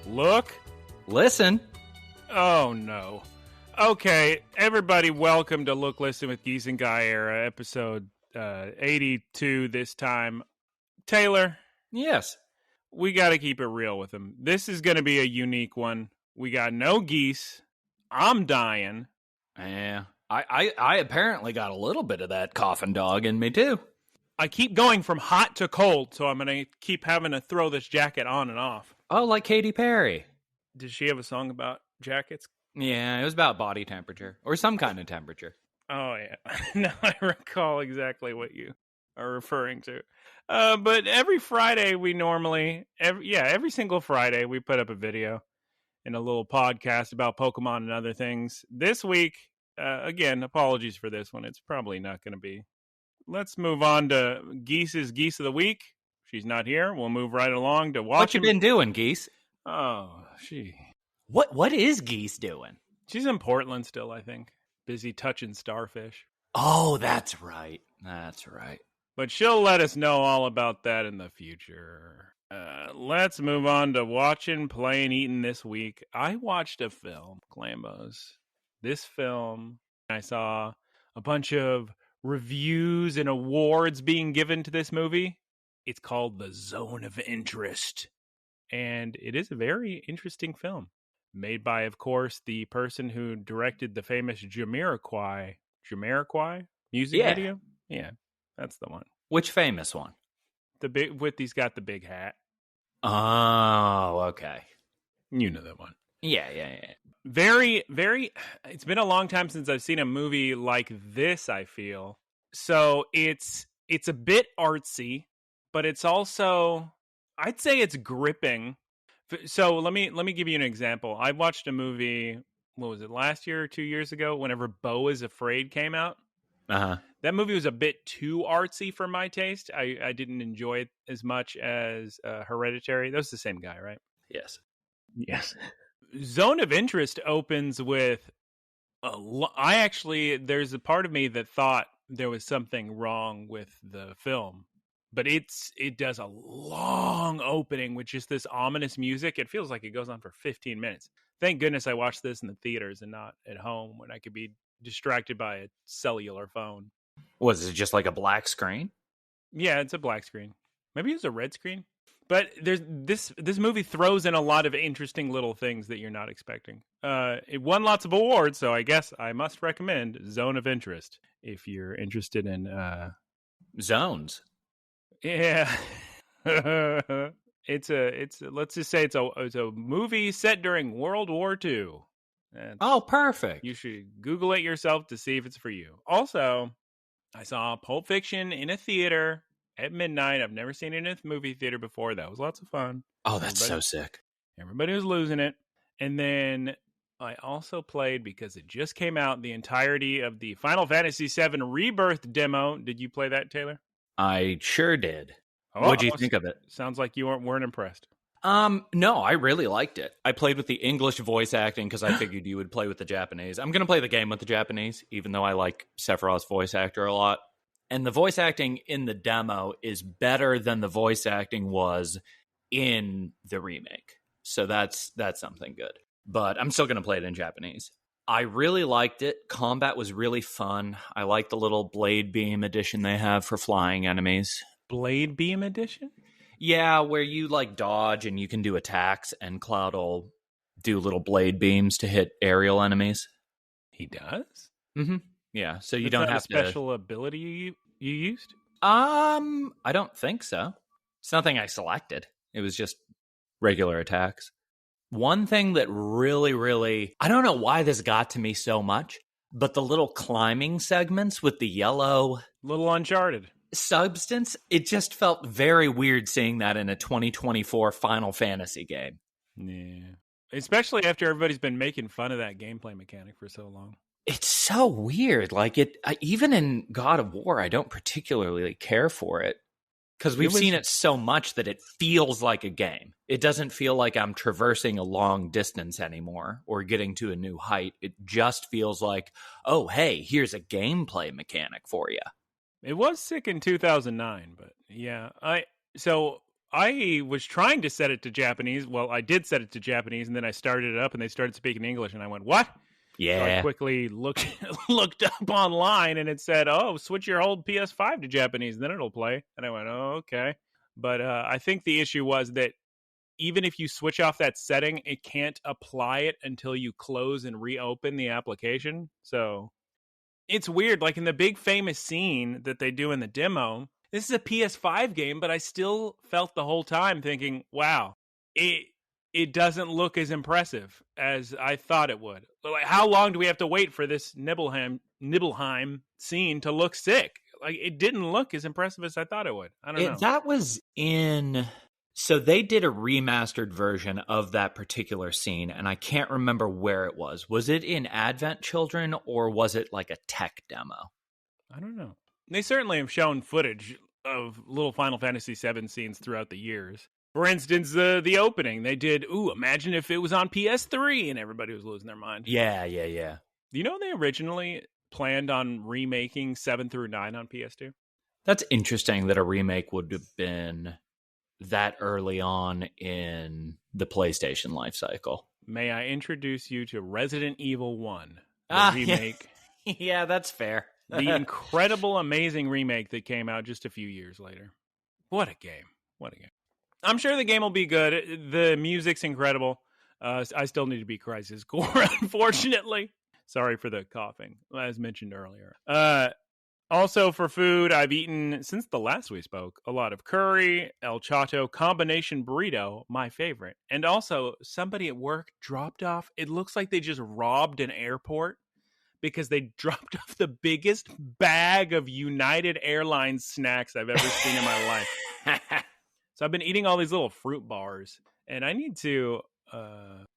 Look. Listen. Oh, no. Okay, everybody, welcome to Look, Listen with Geese Guyera, episode 82 this time. Taylor? Yes. We got to keep it real with him. This is going to be a unique one. We got no geese. I'm dying. Yeah. I apparently got a little bit of that coffin dog in me, too. I keep going from hot to cold, so I'm going to keep having to throw this jacket on and off. Oh, like Katy Perry. Does she have a song about jackets? Yeah, it was about body temperature, or some kind of temperature. Oh, yeah. Now I recall exactly what you are referring to. But every Friday, we normally, every single Friday, we put up a video and a little podcast about Pokemon and other things. This week, again, apologies for this one. It's probably not going to be. Let's move on to Geese's Geese of the Week. She's not here. We'll move right along to watch. What you been doing, Geese? Oh, What is Geese doing? She's in Portland still, I think. Busy touching starfish. Oh, that's right. That's right. But she'll let us know all about that in the future. Let's move on to watching, playing, eating this week. I watched a film, Clambos. This film, I saw a bunch of reviews and awards being given to this movie. It's called The Zone of Interest. And it is a very interesting film. Made by, of course, the person who directed the famous Jamiroquai music video. Yeah, that's the one. Which famous one? He's got the big hat. Oh, okay. You know that one. Yeah. Very, very. It's been a long time since I've seen a movie like this, I feel. So it's a bit artsy, but it's also, I'd say it's gripping. So let me give you an example. I watched a movie, what was it, last year or 2 years ago, whenever Beau is Afraid came out. Uh-huh. That movie was a bit too artsy for my taste. I didn't enjoy it as much as Hereditary. That was the same guy, right? Yes. Zone of Interest opens with there's a part of me that thought there was something wrong with the film. But it does a long opening with just this ominous music. It feels like it goes on for 15 minutes. Thank goodness I watched this in the theaters and not at home when I could be distracted by a cellular phone. Was it just like a black screen? Yeah, it's a black screen. Maybe it's a red screen. But there's this movie throws in a lot of interesting little things that you're not expecting. It won lots of awards, so I guess I must recommend Zone of Interest if you're interested in zones. Yeah. Let's just say it's a movie set during World War II. Oh, perfect. You should Google it yourself to see if it's for you. Also, I saw Pulp Fiction in a theater at midnight. I've never seen it in a movie theater before. That was lots of fun. Oh, that's so sick. Everybody was losing it. And then I also played, because it just came out, the entirety of the Final Fantasy VII Rebirth demo. Did you play that, Taylor? I sure did. What'd you think of it? Sounds like you weren't impressed. No, I really liked it. I played with the English voice acting because I figured you would play with the Japanese. I'm going to play the game with the Japanese, even though I like Sephiroth's voice actor a lot. And the voice acting in the demo is better than the voice acting was in the remake. So that's something good. But I'm still going to play it in Japanese. I really liked it. Combat was really fun. I like the little Blade Beam edition they have for flying enemies. Blade Beam edition? Yeah, where you like dodge and you can do attacks, and Cloud will do little blade beams to hit aerial enemies. He does? Mm-hmm. Yeah, so you don't have a special ability you used? I don't think so. It's nothing I selected. It was just regular attacks. One thing that really, I don't know why this got to me so much, but the little climbing segments with the yellow... Little Uncharted. Substance, it just felt very weird seeing that in a 2024 Final Fantasy game. Yeah. Especially after everybody's been making fun of that gameplay mechanic for so long. It's so weird. Like even in God of War, I don't particularly care for it. Because we've seen it so much that it feels like a game. It doesn't feel like I'm traversing a long distance anymore or getting to a new height. It just feels like, oh, hey, here's a gameplay mechanic for you. It was sick in 2009, but yeah. So I was trying to set it to Japanese. Well, I did set it to Japanese, and then I started it up, and they started speaking English, and I went, "What?" Yeah. So I quickly looked up online, and it said, "Oh, switch your old PS5 to Japanese, and then it'll play." And I went, "Oh, okay." But I think the issue was that even if you switch off that setting, it can't apply it until you close and reopen the application. So it's weird. Like in the big famous scene that they do in the demo, this is a PS5 game, but I still felt the whole time thinking, wow, it doesn't look as impressive as I thought it would. Like, how long do we have to wait for this Nibelheim scene to look sick? Like, it didn't look as impressive as I thought it would. I don't know. That was in... So they did a remastered version of that particular scene, and I can't remember where it was. Was it in Advent Children, or was it like a tech demo? I don't know. They certainly have shown footage of little Final Fantasy VII scenes throughout the years. For instance, the opening, they did, imagine if it was on PS3, and everybody was losing their mind. Yeah. Do you know they originally planned on remaking 7 through 9 on PS2? That's interesting that a remake would have been that early on in the PlayStation life cycle. May I introduce you to Resident Evil 1, the remake? Yeah, that's fair. The incredible, amazing remake that came out just a few years later. What a game. I'm sure the game will be good. The music's incredible. I still need to beat Crisis Core, unfortunately. Sorry for the coughing, as mentioned earlier. Also for food, I've eaten, since the last we spoke, a lot of curry, El Chato combination burrito, my favorite. And also, somebody at work dropped off, it looks like they just robbed an airport because they dropped off the biggest bag of United Airlines snacks I've ever seen in my life. So I've been eating all these little fruit bars, and I need to,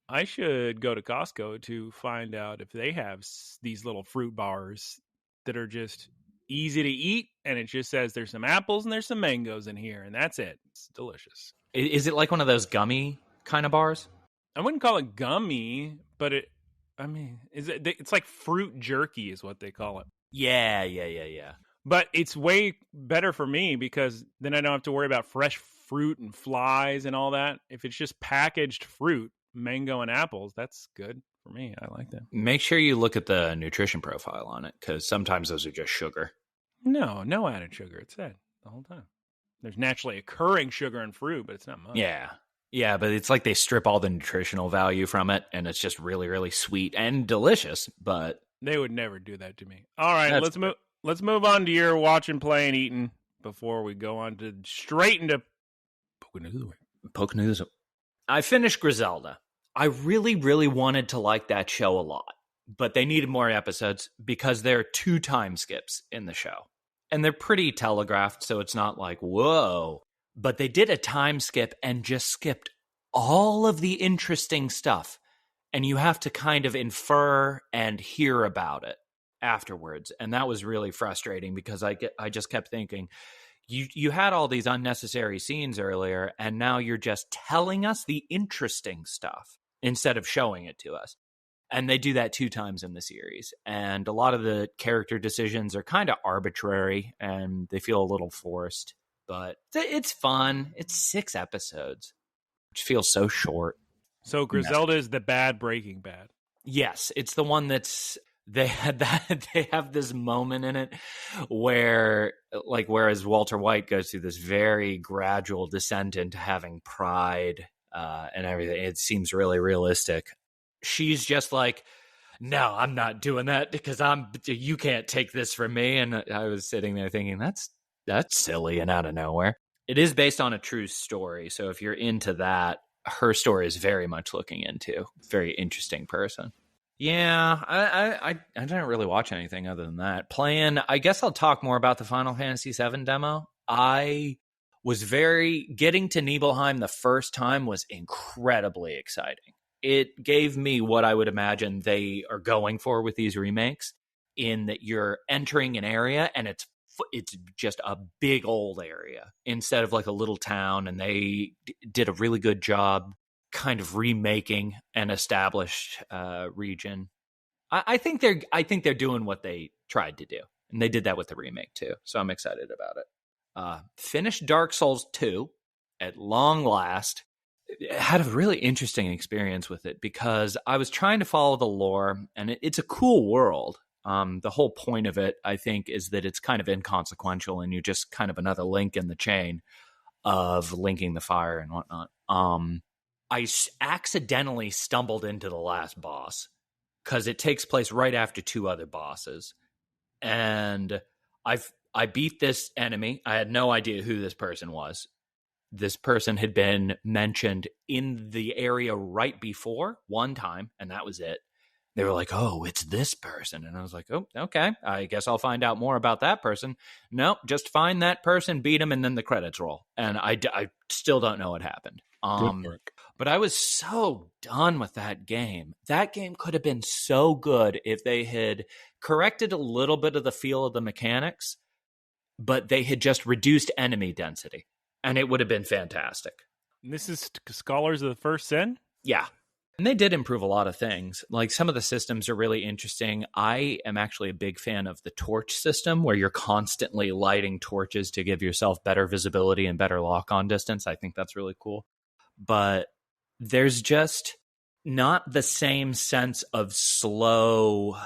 I should go to Costco to find out if they have these little fruit bars that are just easy to eat, and it just says there's some apples and there's some mangoes in here, and that's it. It's delicious. Is it like one of those gummy kind of bars? I wouldn't call it gummy, but it's like fruit jerky is what they call it. Yeah. But it's way better for me because then I don't have to worry about fresh fruit and flies and all that. If it's just packaged fruit, mango and apples, that's good for me. I like that. Make sure you look at the nutrition profile on it, because sometimes those are just sugar. No added sugar. It said the whole time. There's naturally occurring sugar in fruit, but it's not much. Yeah, but it's like they strip all the nutritional value from it, and it's just really, really sweet and delicious, but... They would never do that to me. All right, let's move on to your watching, playing, eating before we go on to straight into Pokémon. I finished Griselda. I really, really wanted to like that show a lot, but they needed more episodes because there are 2 time skips in the show. And they're pretty telegraphed, so it's not like, whoa. But they did a time skip and just skipped all of the interesting stuff. And you have to kind of infer and hear about it afterwards. And that was really frustrating because I just kept thinking, you had all these unnecessary scenes earlier, and now you're just telling us the interesting stuff instead of showing it to us. And they do that 2 times in the series. And a lot of the character decisions are kind of arbitrary and they feel a little forced. But it's fun. It's 6 episodes, which feels so short. So Griselda is the bad Breaking Bad. Yes, it's the one that's... They have this moment in it where, like, whereas Walter White goes through this very gradual descent into having pride and everything, it seems really realistic. She's just like, no, I'm not doing that because you can't take this from me. And I was sitting there thinking, that's silly and out of nowhere. It is based on a true story. So if you're into that, her story is very much looking into. Very interesting person. Yeah, I didn't really watch anything other than that. I guess I'll talk more about the Final Fantasy VII demo. I was getting to Nibelheim the first time was incredibly exciting. It gave me what I would imagine they are going for with these remakes, in that you're entering an area and it's just a big old area instead of like a little town, and they did a really good job kind of remaking an established region. I think they're doing what they tried to do, and they did that with the remake too. So I'm excited about it. Finished Dark Souls 2. at long last, had a really interesting experience with it because I was trying to follow the lore, and it's a cool world. The whole point of it, I think, is that it's kind of inconsequential, and you're just kind of another link in the chain of linking the fire and whatnot. I accidentally stumbled into the last boss because it takes place right after two other bosses, and I beat this enemy. I had no idea who this person was. This person had been mentioned in the area right before one time, and that was it. They were like, oh, it's this person. And I was like, oh, okay. I guess I'll find out more about that person. Nope, just find that person, beat him, and then the credits roll. And I still don't know what happened. Good work. But I was so done with that game. That game could have been so good if they had corrected a little bit of the feel of the mechanics, but they had just reduced enemy density. And it would have been fantastic. And this is Scholars of the First Sin? Yeah. And they did improve a lot of things. Like, some of the systems are really interesting. I am actually a big fan of the torch system, where you're constantly lighting torches to give yourself better visibility and better lock-on distance. I think that's really cool. But there's just not the same sense of slow,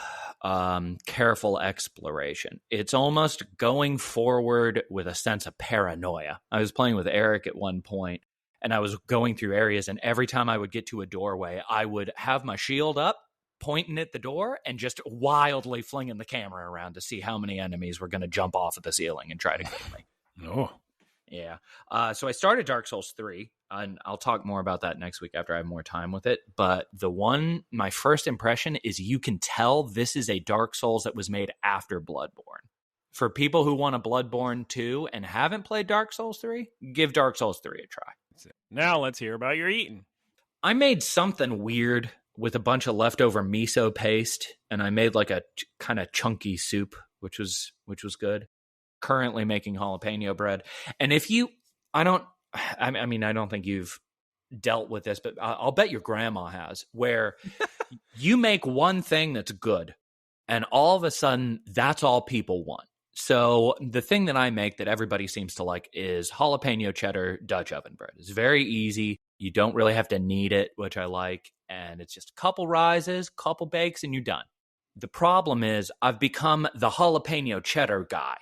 careful exploration. It's almost going forward with a sense of paranoia. I was playing with Eric at one point, and I was going through areas, and every time I would get to a doorway, I would have my shield up, pointing at the door, and just wildly flinging the camera around to see how many enemies were going to jump off of the ceiling and try to kill me. Oh. Yeah. So I started Dark Souls 3, and I'll talk more about that next week after I have more time with it. But my first impression is you can tell this is a Dark Souls that was made after Bloodborne. For people who want a Bloodborne 2 and haven't played Dark Souls 3, give Dark Souls 3 a try. Now let's hear about your eating. I made something weird with a bunch of leftover miso paste, and I made like a kind of chunky soup, which was good. Currently making jalapeno bread. And I don't think you've dealt with this, but I'll bet your grandma has, where you make one thing that's good, and all of a sudden that's all people want. So the thing that I make that everybody seems to like is jalapeno cheddar Dutch oven bread. It's very easy. You don't really have to knead it, which I like. And it's just a couple rises, couple bakes, and you're done. The problem is I've become the jalapeno cheddar guy.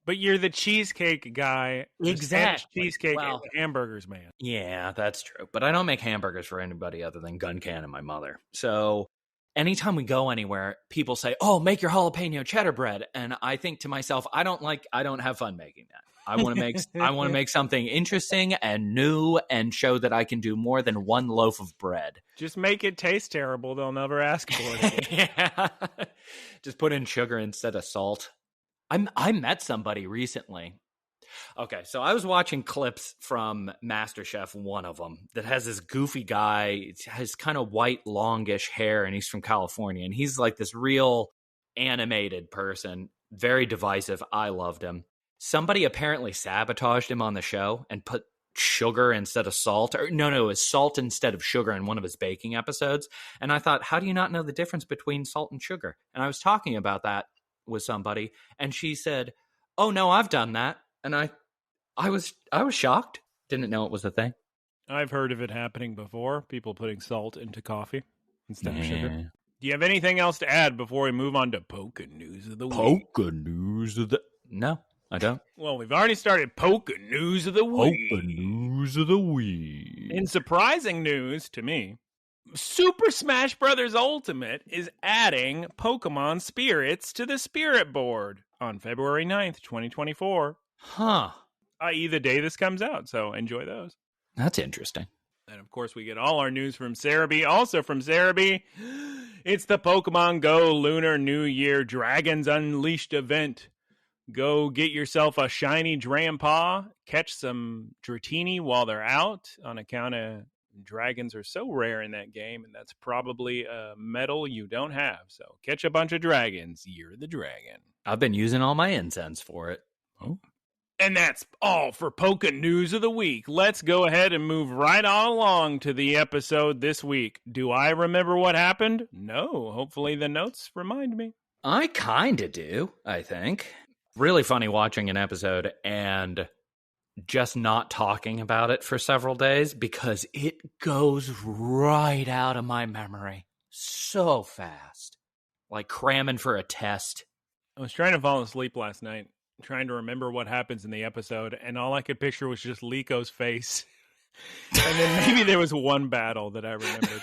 But you're the cheesecake guy. Exactly. Cheesecake and hamburgers, man. Yeah, that's true. But I don't make hamburgers for anybody other than Guncan and my mother. So anytime we go anywhere, people say, oh, make your jalapeno cheddar bread. And I think to myself, I don't have fun making that. I want to make something interesting and new and show that I can do more than one loaf of bread. Just make it taste terrible. They'll never ask for it. Yeah. Just put in sugar instead of salt. I met somebody recently. Okay, so I was watching clips from MasterChef, one of them, that has this goofy guy, has kind of white, longish hair, and he's from California. And he's like this real animated person, very divisive. I loved him. Somebody apparently sabotaged him on the show and put sugar instead of salt. Or no, it was salt instead of sugar in one of his baking episodes. And I thought, how do you not know the difference between salt and sugar? And I was talking about that with somebody, and she said, oh no, I've done that. And I was shocked. Didn't know it was a thing. I've heard of it happening before. People putting salt into coffee instead of sugar. Do you have anything else to add before we move on to Poké News of the Week? No, I don't. Well, we've already started Poké News of the Week. Poké News of the Week. In surprising news to me, Super Smash Bros. Ultimate is adding Pokemon Spirits to the Spirit Board on February 9th, 2024. Huh. I.e. the day this comes out, so enjoy those. That's interesting. And of course, we get all our news from Cerebi. Also from Cerebi, it's the Pokemon Go Lunar New Year Dragons Unleashed event. Go get yourself a shiny Drampa, catch some Dratini while they're out, on account of dragons are so rare in that game, and that's probably a medal you don't have. So catch a bunch of dragons. You're the dragon. I've been using all my incense for it. Oh. And that's all for Poké News of the Week. Let's go ahead and move right on along to the episode this week. Do I remember what happened? No. Hopefully the notes remind me. I kind of do, I think. Really funny watching an episode, and just not talking about it for several days because it goes right out of my memory so fast. Like cramming for a test. I was trying to fall asleep last night, trying to remember what happens in the episode, and all I could picture was just Liko face. And then maybe there was one battle that I remembered.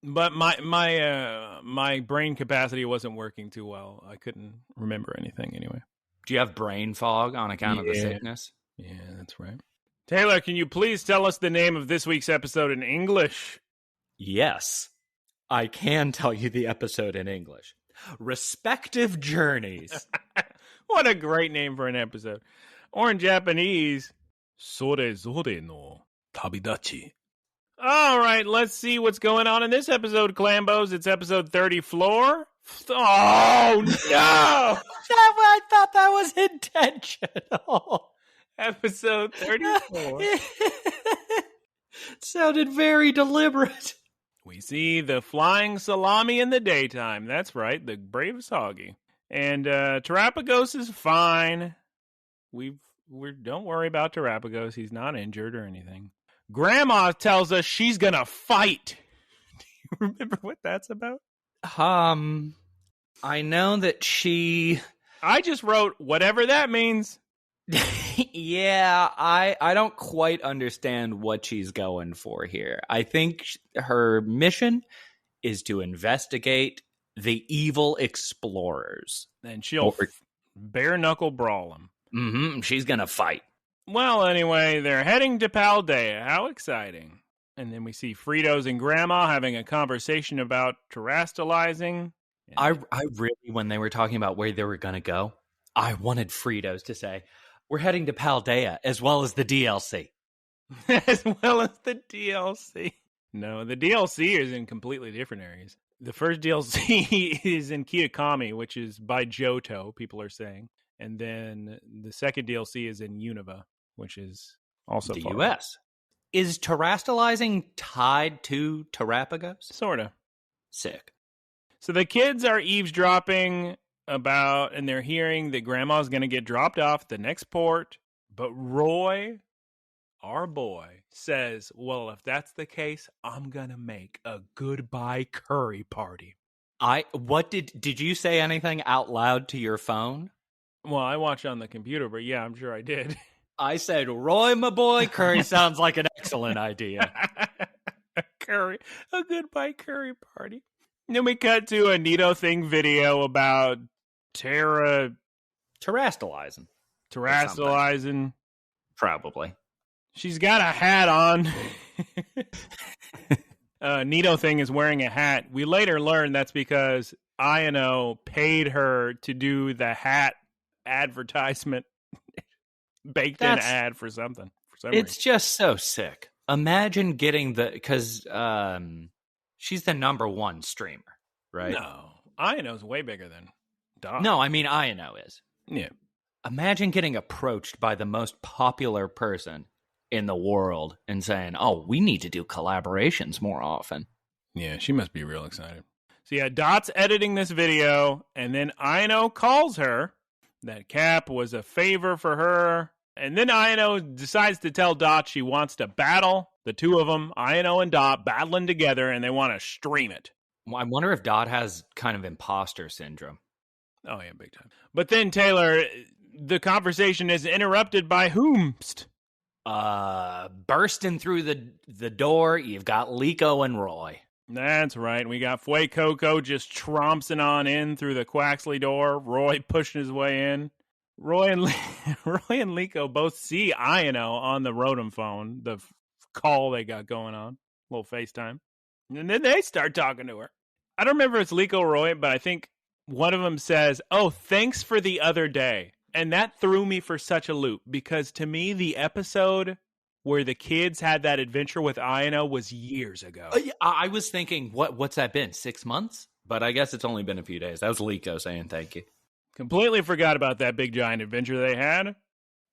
But my brain capacity wasn't working too well. I couldn't remember anything anyway. Do you have brain fog on account of the sickness? Yeah, that's right. Taylor, can you please tell us the name of this week's episode in English? Yes, I can tell you the episode in English. Respective Journeys. What a great name for an episode. Or in Japanese, それぞれの旅立ち. All right, let's see what's going on in this episode, Clambos. It's episode 30, Floor. Oh, no! I thought that was intentional. Episode 34. Sounded very deliberate. We see the flying salami in the daytime. That's right, the bravest hoggy. And Terapagos is fine. Don't worry about Terapagos. He's not injured or anything. Grandma tells us she's gonna fight. Do you remember what that's about? I know that she... I just wrote whatever that means. Yeah, I don't quite understand what she's going for here. I think her mission is to investigate the evil explorers. And she'll bare-knuckle brawl them. Mm-hmm, she's gonna fight. Well, anyway, they're heading to Paldea. How exciting. And then we see Fritos and Grandma having a conversation about terastalizing. I really, when they were talking about where they were going to go, I wanted Fritos to say, we're heading to Paldea as well as the DLC. As well as the DLC. No, the DLC is in completely different areas. The first DLC is in Kitakami, which is by Johto, people are saying. And then the second DLC is in Unova, which is also the far US. Is terastalizing tied to Terapagos? Sort of. Sick. So the kids are eavesdropping about, and they're hearing that Grandma's going to get dropped off at the next port. But Roy, our boy, says, well, if that's the case, I'm going to make a goodbye curry party. Did you say anything out loud to your phone? Well, I watched on the computer, but yeah, I'm sure I did. I said, Roy, my boy, curry sounds like an excellent idea. A goodbye curry party. And then we cut to a Nito Thing video about terastalizing. Probably. She's got a hat on. Nito Thing is wearing a hat. We later learn that's because Ayano paid her to do the hat advertisement. Baked in ad for something. For some it's reason. Just so sick. Imagine getting because she's the #1 streamer, right? No, Ayano's way bigger than Dot. No, I mean Ayano is. Yeah. Imagine getting approached by the most popular person in the world and saying, "Oh, we need to do collaborations more often." Yeah, she must be real excited. So yeah, Dot's editing this video, and then Ayano calls her. That Cap was a favor for her. And then Ayano decides to tell Dot she wants to battle. The two of them, Ayano and Dot, battling together, and they want to stream it. I wonder if Dot has kind of imposter syndrome. Oh, yeah, big time. But then, Taylor, the conversation is interrupted by whomst? Bursting through the door, you've got Liko and Roy. That's right. We got Fue Coco just trompsing on in through the Quaxley door. Roy pushing his way in. Roy and Liko both see Ayano on the Rotom phone, the call they got going on, a little FaceTime. And then they start talking to her. I don't remember if it's Liko or Roy, but I think one of them says, "Oh, thanks for the other day." And that threw me for such a loop, because to me, the episode where the kids had that adventure with Ayano was years ago. I was thinking, what's that been, 6 months? But I guess it's only been a few days. That was Liko saying thank you. Completely forgot about that big giant adventure they had.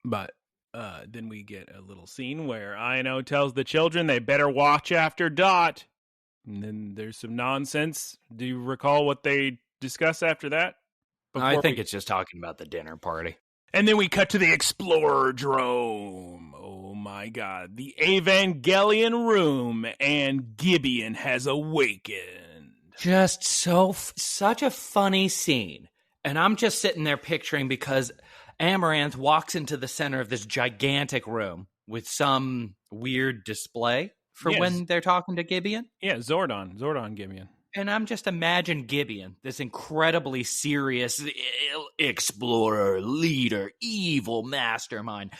But then we get a little scene where Ayano tells the children they better watch after Dot. And then there's some nonsense. Do you recall what they discuss after that? I think it's just talking about the dinner party. And then we cut to the Explorer Drome. Oh my god. The Evangelion room, and Gibeon has awakened. Just such a funny scene. And I'm just sitting there picturing, because Amaranth walks into the center of this gigantic room with some weird display for when they're talking to Gibeon. Yeah, Zordon Gibeon. And I'm just imagine Gibeon, this incredibly serious explorer, leader, evil mastermind,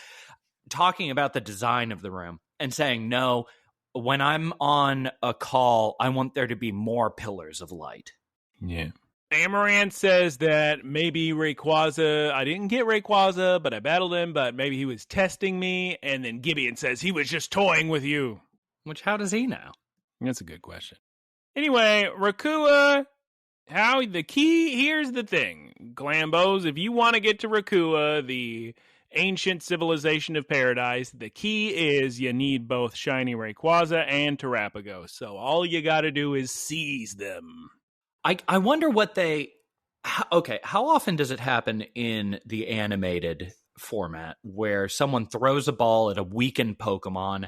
talking about the design of the room and saying, no, when I'm on a call, I want there to be more pillars of light. Yeah. Amaranth says that maybe Rayquaza, I didn't get Rayquaza, but I battled him, but maybe he was testing me. And then Gibeon says he was just toying with you. Which, how does he know? That's a good question. Anyway, Rakua, here's the thing. Glambos, if you want to get to Rakua, the ancient civilization of paradise, the key is you need both Shiny Rayquaza and Terapagos. So all you got to do is seize them. I wonder what how often does it happen in the animated format where someone throws a ball at a weakened Pokemon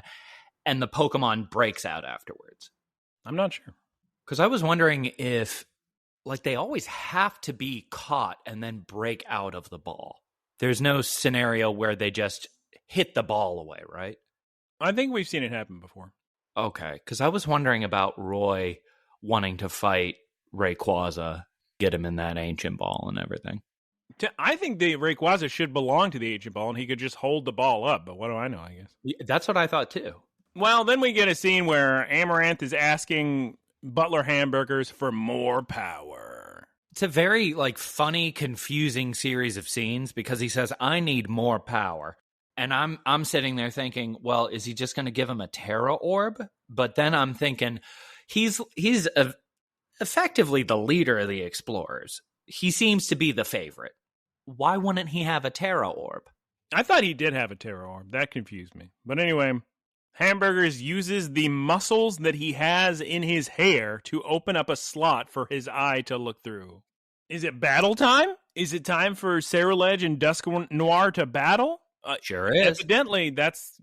and the Pokemon breaks out afterwards? I'm not sure. Because I was wondering if, they always have to be caught and then break out of the ball. There's no scenario where they just hit the ball away, right? I think we've seen it happen before. Okay, because I was wondering about Roy wanting to fight Rayquaza, get him in that ancient ball and everything. I think the Rayquaza should belong to the ancient ball and he could just hold the ball up, but what do I know, I guess. That's what I thought too. Well, then we get a scene where Amaranth is asking Butler Hamburgers for more power. It's a very funny, confusing series of scenes because he says, I need more power. And I'm sitting there thinking, well, is he just going to give him a Terra Orb? But then I'm thinking, he's effectively the leader of the Explorers. He seems to be the favorite. Why wouldn't he have a Terra Orb? I thought he did have a Terra Orb. That confused me. But anyway, Hamburgers uses the muscles that he has in his hair to open up a slot for his eye to look through. Is it battle time? Is it time for Ceruledge and Dusk Noir to battle? Sure is. Evidently, that's,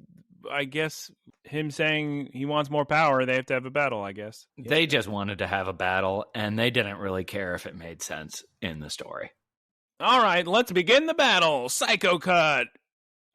I guess, him saying he wants more power. They have to have a battle, I guess. They just wanted to have a battle, and they didn't really care if it made sense in the story. All right, let's begin the battle. Psycho Cut.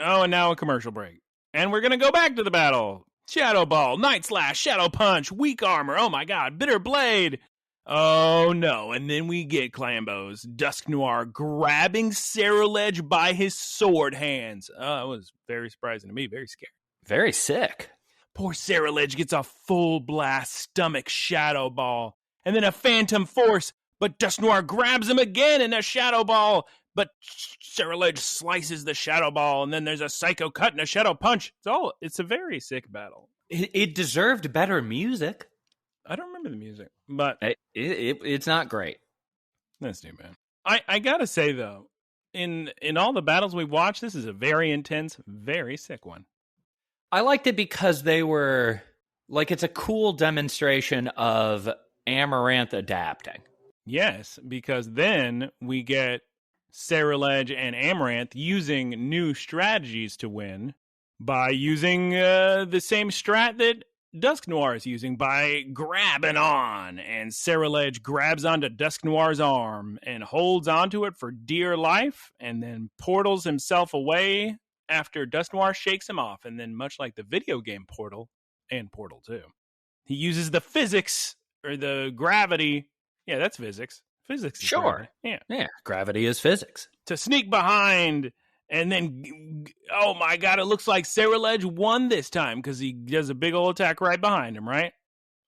Oh, and now a commercial break. And we're going to go back to the battle. Shadow Ball, Night Slash, Shadow Punch, Weak Armor. Oh my god, Bitter Blade. Oh no, and then we get Clambos, Dusk Noir grabbing Ceruledge by his sword hands. It was very surprising to me, very scary. Very sick. Poor Ceruledge gets a full blast stomach Shadow Ball. And then a Phantom Force, but Dusk Noir grabs him again in a Shadow Ball. But Ceruledge slices the Shadow Ball, and then there's a Psycho Cut and a Shadow Punch. It's a very sick battle. It deserved better music. I don't remember the music, but it's not great. That's too bad. I gotta say though, in all the battles we watched, this is a very intense, very sick one. I liked it because they were it's a cool demonstration of Amaranth adapting. Yes, because then we get Ceruledge and Amaranth using new strategies to win by using the same strat that Dusk Noir is using by grabbing on. And Ceruledge grabs onto Dusk Noir's arm and holds onto it for dear life and then portals himself away after Dusk Noir shakes him off. And then much like the video game Portal, and Portal 2, he uses the physics or the gravity. Yeah, that's physics. Physics is sure. Gravity. Yeah, gravity is physics. To sneak behind, and then, oh my god, it looks like Ceruledge won this time because he does a big old attack right behind him, right?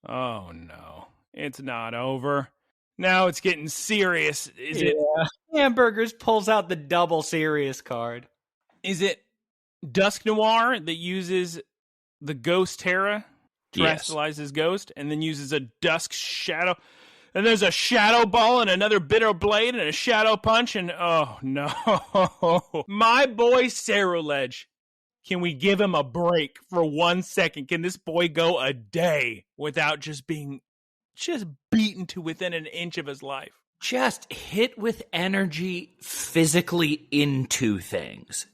Oh no, it's not over. Now it's getting serious. Is it? Hamburgers pulls out the double serious card. Is it Dusk Noir that uses the Ghost Terra, terrestrializes Ghost, and then uses a Dusk Shadow? And there's a Shadow Ball and another Bitter Blade and a Shadow Punch. And oh, no. My boy Ceruledge. Can we give him a break for 1 second? Can this boy go a day without just being beaten to within an inch of his life? just hit with energy physically into things.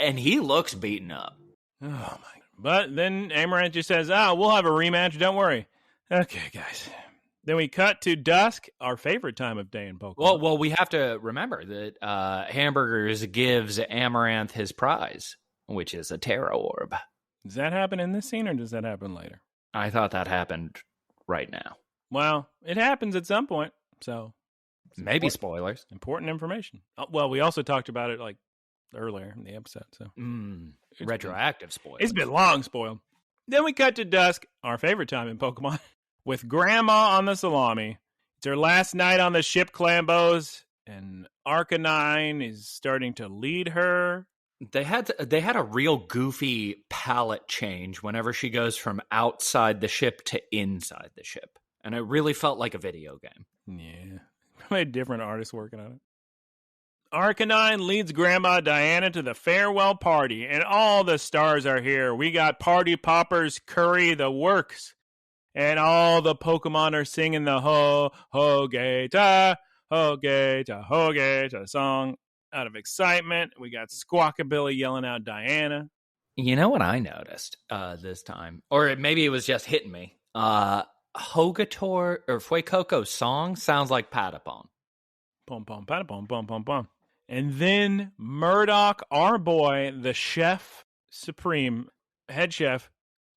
And he looks beaten up. Oh, my. But then Amaranth just says, we'll have a rematch. Don't worry. Okay, guys. Then we cut to dusk, our favorite time of day in Pokemon. Well, we have to remember that Hamburgers gives Amaranth his prize, which is a Terra Orb. Does that happen in this scene, or does that happen later? I thought that happened right now. Well, it happens at some point, so... Maybe spoilers. Important information. Well, we also talked about it, earlier in the episode, so... Retroactive spoilers. It's been long spoiled. Then we cut to dusk, our favorite time in Pokemon, with Grandma on the Salami. It's her last night on the ship Clambos, and Arcanine is starting to lead her. They had a real goofy palette change whenever she goes from outside the ship to inside the ship. And it really felt like a video game. Yeah. Probably different artists working on it. Arcanine leads Grandma Diana to the farewell party, and all the stars are here. We got Party Poppers, Curry, the works. And all the Pokemon are singing the Ho-Ge-Ta, Ho-Ge-Ta, Ho-Ge-Ta song out of excitement. We got Squawkabilly yelling out Diana. You know what I noticed this time? Or maybe it was just hitting me. Hogator or Fuecoco's song sounds like Patapon. Pom pom patapom pom pom pom. And then Murdoch, our boy, the chef supreme, head chef,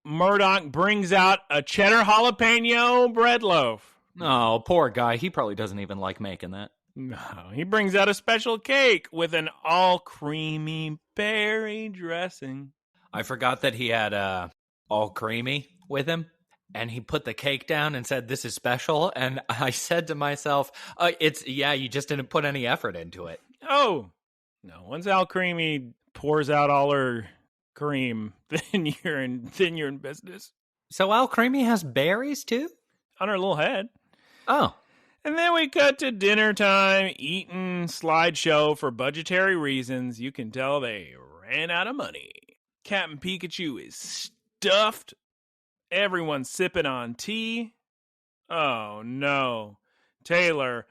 Murdoch brings out a cheddar jalapeno bread loaf. Oh, poor guy. He probably doesn't even like making that. No, he brings out a special cake with an all creamy berry dressing. I forgot that he had all creamy with him. And he put the cake down and said, "This is special." And I said to myself, you just didn't put any effort into it. Oh, no. Once Al Creamy pours out all her cream, then you're in business. So Al Creamy has berries too? On her little head. Oh. And then we cut to dinner time, eating slideshow for budgetary reasons. You can tell they ran out of money. Captain Pikachu is stuffed. Everyone's sipping on tea. Oh, no. Taylor,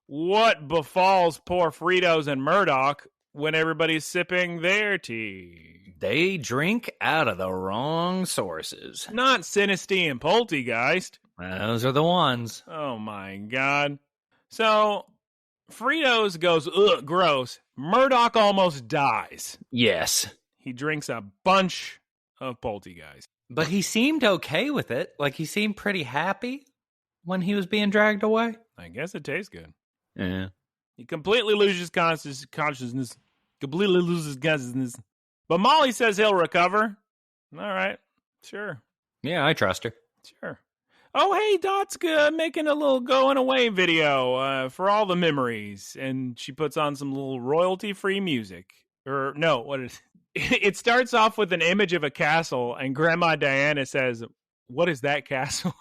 what befalls poor Fritos and Murdoch when everybody's sipping their tea? They drink out of the wrong sources. Not Sinistea and Poltegeist. Those are the ones. Oh, my God. So, Fritos goes, ugh, gross. Murdoch almost dies. Yes. He drinks a bunch of Poltegeist. But he seemed okay with it. Like, he seemed pretty happy when he was being dragged away. I guess it tastes good. Yeah. He completely loses consciousness. Completely loses consciousness. But Molly says he'll recover. All right. Sure. Yeah, I trust her. Sure. Oh, hey, Dot's making a little going away video for all the memories. And she puts on some little royalty-free music. Or, no, what is it? It starts off with an image of a castle, and Grandma Diana says, "What is that castle?"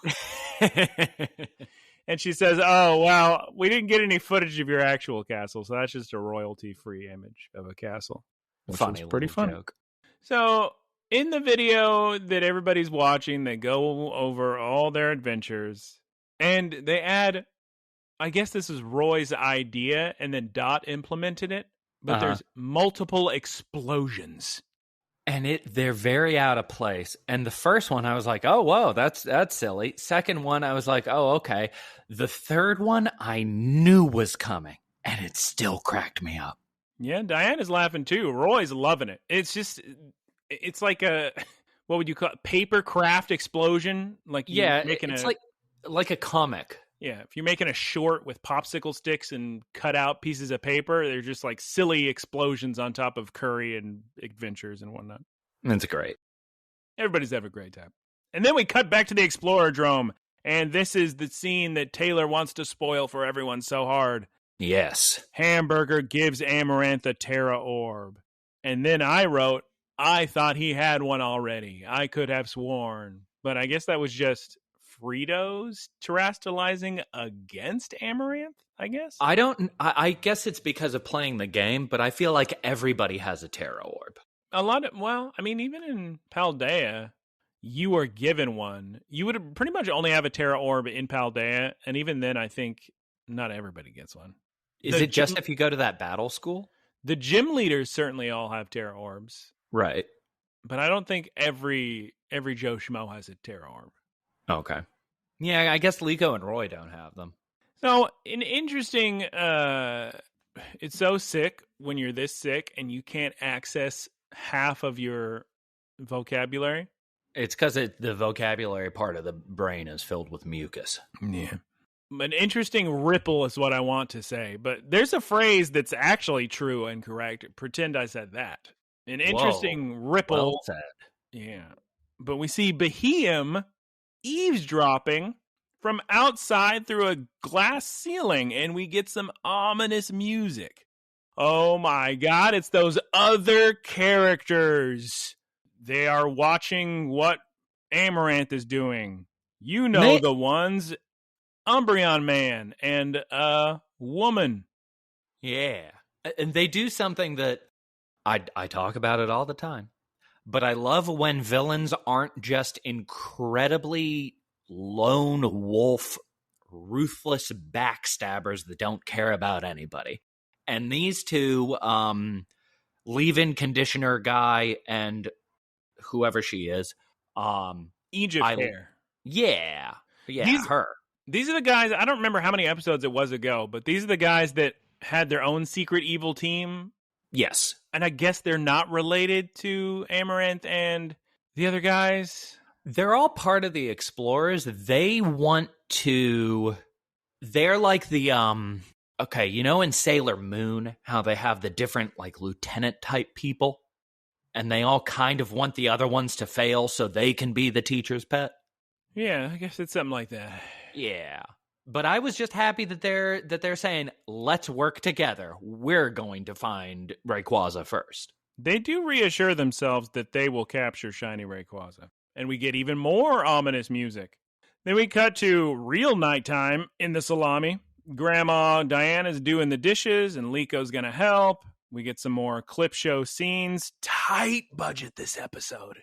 And she says, "Oh, well, we didn't get any footage of your actual castle, so that's just a royalty-free image of a castle." Which funny, pretty funny. Joke. So, in the video that everybody's watching, they go over all their adventures, and they add, I guess this is Roy's idea, and then Dot implemented it. But there's multiple explosions. And they're very out of place. And the first one, I was like, oh, whoa, that's silly. Second one, I was like, oh, okay. The third one, I knew was coming. And it still cracked me up. Yeah, Diana's laughing too. Roy's loving it. It's like a, what would you call it? Paper craft explosion? Like it's like a comic. Yeah, if you're making a short with popsicle sticks and cut out pieces of paper, they're just like silly explosions on top of curry and adventures and whatnot. That's great. Everybody's having a great time. And then we cut back to the Explorodrome, and this is the scene that Taylor wants to spoil for everyone so hard. Yes. Hamburger gives Amaranth a Terra Orb. And then I wrote, I thought he had one already. I could have sworn. But I guess that was just Fritos terastalizing against Amaranth, I guess? I guess it's because of playing the game, but I feel like everybody has a Terra Orb. Even in Paldea, you were given one. You would pretty much only have a Terra Orb in Paldea, and even then I think Not everybody gets one. Is it just if you go to that battle school? The gym leaders certainly all have Terra Orbs. Right. But I don't think every Joe Schmo has a Terra Orb. Okay. Yeah, I guess Liko and Roy don't have them. So, an interesting... it's so sick when you're this sick and you can't access half of your vocabulary. It's because the vocabulary part of the brain is filled with mucus. Yeah. An interesting ripple is what I want to say. But there's a phrase that's actually true and correct. Pretend I said that. An interesting ripple. Well said. Yeah. But we see Behem eavesdropping from outside through a glass ceiling, and we get some ominous music. Oh my God, it's those other characters. They are watching what Amaranth is doing. You know the ones, Umbreon Man and a woman. Yeah. And they do something that I talk about it all the time. But I love when villains aren't just incredibly lone wolf, ruthless backstabbers that don't care about anybody. And these two, leave-in conditioner guy and whoever she is, Geesepeep. Yeah, her. These are the guys, I don't remember how many episodes it was ago, but these are the guys that had their own secret evil team. Yes. And I guess they're not related to Amaranth and the other guys. They're all part of the Explorers. They're like the, okay, you know in Sailor Moon, how they have the different, like, lieutenant type people? And they all kind of want the other ones to fail so they can be the teacher's pet? Yeah, I guess it's something like that. Yeah. But I was just happy that they're saying, let's work together. We're going to find Rayquaza first. They do reassure themselves that they will capture Shiny Rayquaza. And we get even more ominous music. Then we cut to real nighttime in the salami. Grandma Diana's doing the dishes and Liko's going to help. We get some more clip show scenes. Tight budget this episode.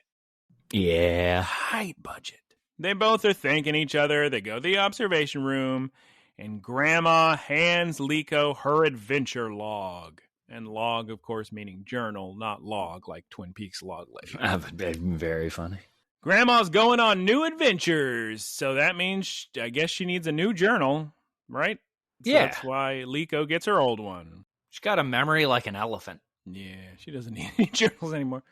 Yeah. Tight budget. They both are thanking each other. They go to the observation room, and Grandma hands Liko her adventure log. And log, of course, meaning journal, not log, like Twin Peaks log legend. Very funny. Grandma's going on new adventures, so that means I guess she needs a new journal, right? So yeah. That's why Liko gets her old one. She's got a memory like an elephant. Yeah, she doesn't need any journals anymore.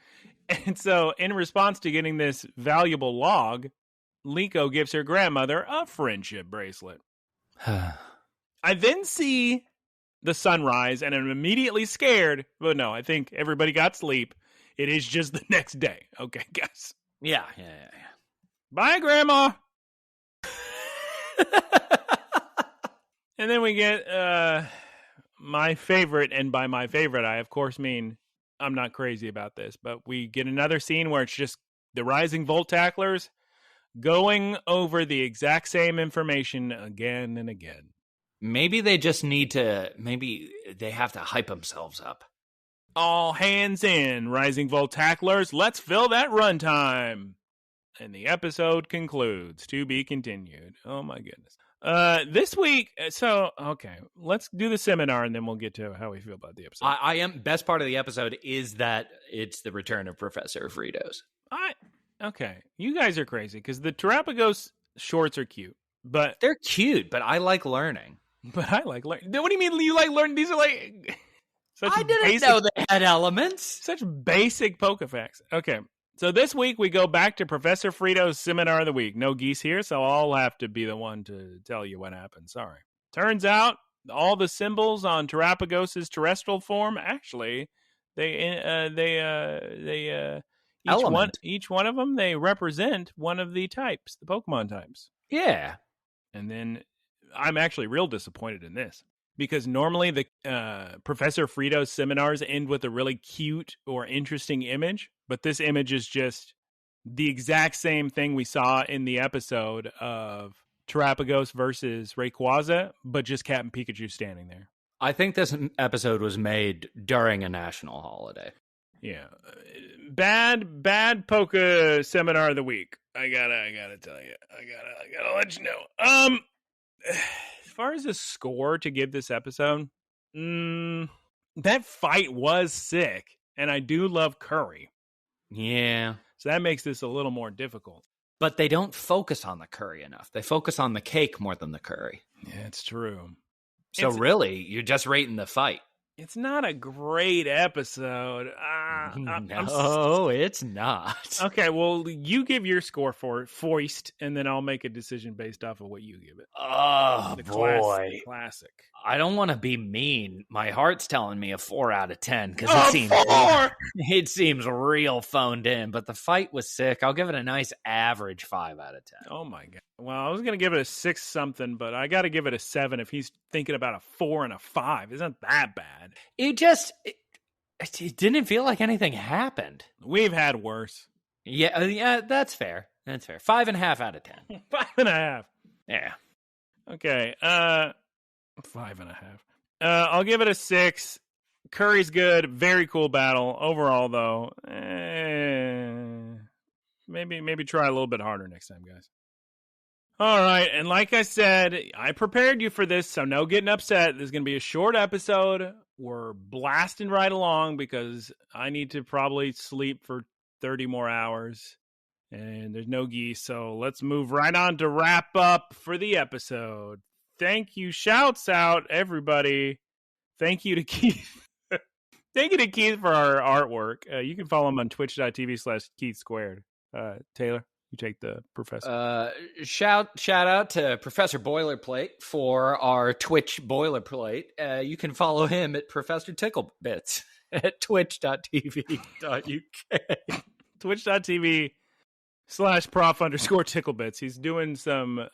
And so, in response to getting this valuable log, Liko gives her grandmother a friendship bracelet. I then see the sunrise and I'm immediately scared. But no, I think everybody got sleep. It is just the next day. Okay, guys. Yeah. Bye, Grandma. And then we get my favorite, and by my favorite, I of course mean I'm not crazy about this, but we get another scene where it's just the Rising Volt Tacklers going over the exact same information again and again. Maybe they just need to, maybe they have to hype themselves up. All hands in, Rising Volt Tacklers. Let's fill that runtime. And the episode concludes. To be continued. Oh my goodness. This week, okay, let's do the seminar and then we'll get to how we feel about the episode. Best part of the episode is that it's the return of Professor Fritos. Okay, you guys are crazy because the Terapagos shorts are cute, but they're cute. But I like learning. But I like learning. What do you mean you like learning? These are like I didn't know they had elements. Such basic Pokefacts. Okay, so this week we go back to Professor Frito's Seminar of the Week. No Geese here, so I'll have to be the one to tell you what happened. Sorry. Turns out all the symbols on Terapagos' terrestrial form actually each one of them, they represent one of the types, the Pokemon types. Yeah. And then I'm actually real disappointed in this because normally the Professor Frito's seminars end with a really cute or interesting image, but this image is just the exact same thing we saw in the episode of Terapagos versus Rayquaza, but just Captain Pikachu standing there. I think this episode was made during a national holiday. Yeah. Bad Poke Seminar of the Week. I gotta tell you. I gotta let you know. far as a score to give this episode, that fight was sick, and I do love curry. Yeah. So that makes this a little more difficult. But they don't focus on the curry enough. They focus on the cake more than the curry. Yeah, it's true. So really, you're just rating the fight. It's not a great episode. No, it's not. Okay, well, you give your score for Foist, and then I'll make a decision based off of what you give it. Oh, boy. Classic. I don't want to be mean. My heart's telling me a 4 out of 10 because it seems real phoned in. But the fight was sick. I'll give it a nice average 5 out of 10. Oh, my God. Well, I was going to give it a 6 something, but I got to give it a 7 if he's thinking about a 4 and a 5. Isn't that bad? It didn't feel like anything happened. We've had worse. Yeah, that's fair. That's fair. 5.5 out of 10. 5.5. Yeah. Okay. 5.5. I'll give it a 6. Curry's good. Very cool battle. Overall, though, maybe try a little bit harder next time, guys. All right, and like I said, I prepared you for this, so no getting upset. This is going to be a short episode. We're blasting right along because I need to probably sleep for 30 more hours, and there's no geese, so let's move right on to wrap up for the episode. Thank you. Shouts out, everybody. Thank you to Keith. Thank you to Keith for our artwork. You can follow him on twitch.tv/KeithSquared. Taylor, you take the professor. Shout out to Professor Boilerplate for our Twitch boilerplate. You can follow him at Professor Ticklebits at twitch.tv.uk. Twitch.tv/prof_ticklebits. He's doing some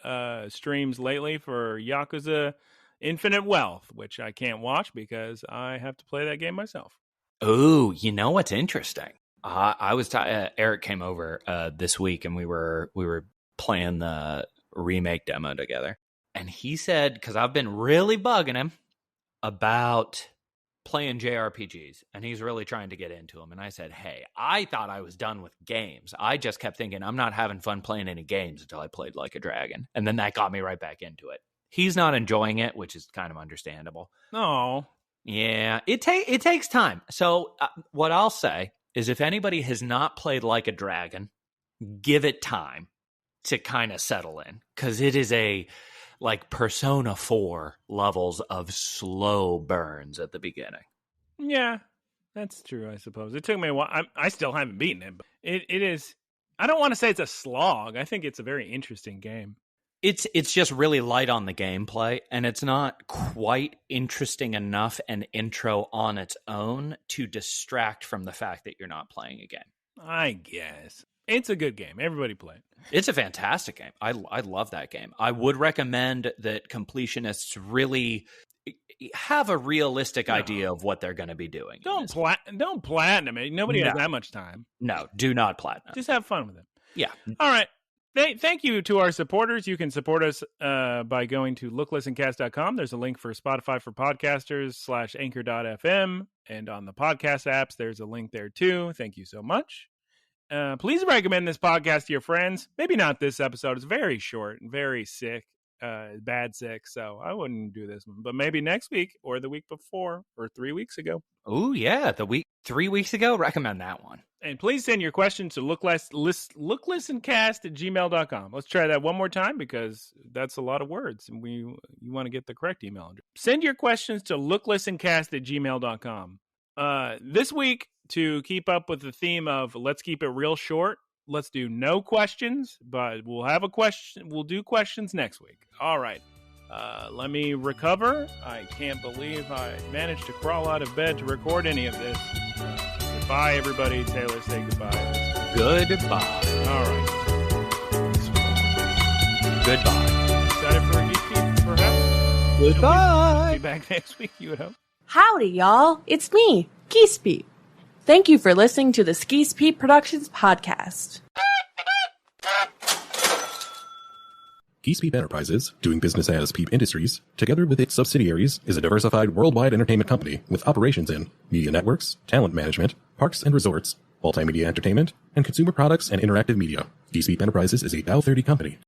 streams lately for Yakuza Infinite Wealth, which I can't watch because I have to play that game myself. Oh, you know what's interesting? Eric came over this week and we were playing the remake demo together. And he said, because I've been really bugging him about playing JRPGs, and he's really trying to get into them. And I said, hey, I thought I was done with games. I just kept thinking I'm not having fun playing any games until I played Like a Dragon. And then that got me right back into it. He's not enjoying it, which is kind of understandable. Oh. Yeah, it takes time. So what I'll say is if anybody has not played Like a Dragon, give it time to kind of settle in. Because it is like Persona 4 levels of slow burns at the beginning. Yeah, that's true, I suppose. It took me a while. I still haven't beaten it, but it is... I don't want to say it's a slog. I think it's a very interesting game. It's just really light on the gameplay, and it's not quite interesting enough an intro on its own to distract from the fact that you're not playing a game. I guess. It's a good game. Everybody play it. It's a fantastic game. I love that game. I would recommend that completionists really have a realistic idea of what they're going to be doing. Don't platinum it. Nobody has that much time. No, do not platinum. Just have fun with it. Yeah. All right. Thank you to our supporters. You can support us by going to looklistencast.com. There's a link for Spotify for podcasters /anchor.fm. And on the podcast apps, there's a link there too. Thank you so much. Please recommend this podcast to your friends. Maybe not this episode. It's very short and very sick, bad sick. So I wouldn't do this one. But maybe next week or the week before or 3 weeks ago. Oh, yeah. 3 weeks ago, recommend that one. And please send your questions to looklistencast@gmail.com. Let's try that one more time because that's a lot of words. And you want to get the correct email address. Send your questions to looklistencast@gmail.com. This week, to keep up with the theme of let's keep it real short, let's do no questions, but we'll have a question. We'll do questions next week. All right. Let me recover. I can't believe I managed to crawl out of bed to record any of this. Goodbye, everybody. Taylor, say goodbye. Goodbye. All right. Goodbye. Is that it for Geesepeep, perhaps? Goodbye. Be back next week, you would hope. Howdy, y'all. It's me, Geesepeep. Thank you for listening to the Geesepeep Productions podcast. Geesepeep Enterprises, doing business as Peep Industries, together with its subsidiaries, is a diversified worldwide entertainment company with operations in media networks, talent management, parks and resorts, multimedia entertainment, and consumer products and interactive media. Geesepeep Enterprises is a Dow 30 company.